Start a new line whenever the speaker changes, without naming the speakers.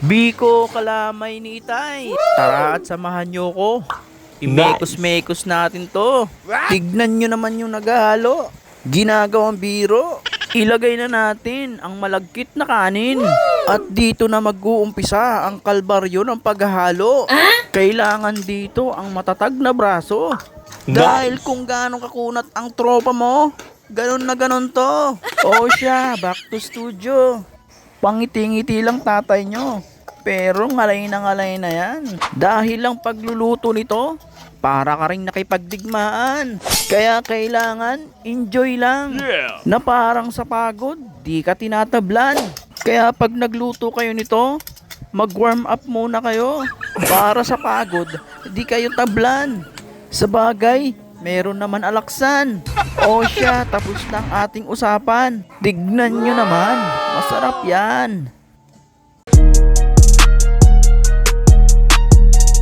Biko kalamay ni Itay. Tara at samahan nyo ko. Imekos-mekos natin to. Tignan nyo naman yung naghahalo. Ginagawang biro. Ilagay na natin ang malagkit na kanin. At dito na mag-uumpisa ang kalbaryo ng paghahalo. Kailangan dito ang matatag na braso. Dahil kung gaano kakunat ang tropa mo, ganon na ganon to. O siya, back to studio. Pangiti-ngiti lang tatay nyo. Pero ngalay na yan. Dahil lang pagluluto nito, para ka rin nakipagdigmaan. Kaya kailangan enjoy lang. Na parang sa pagod, di ka tinatablan. Kaya pag nagluto kayo nito, mag-warm up muna kayo. Para sa pagod, di kayo tablan. Sa bagay, meron naman alaksan. O siya, tapos na ang ating usapan. Tignan nyo naman, masarap yan.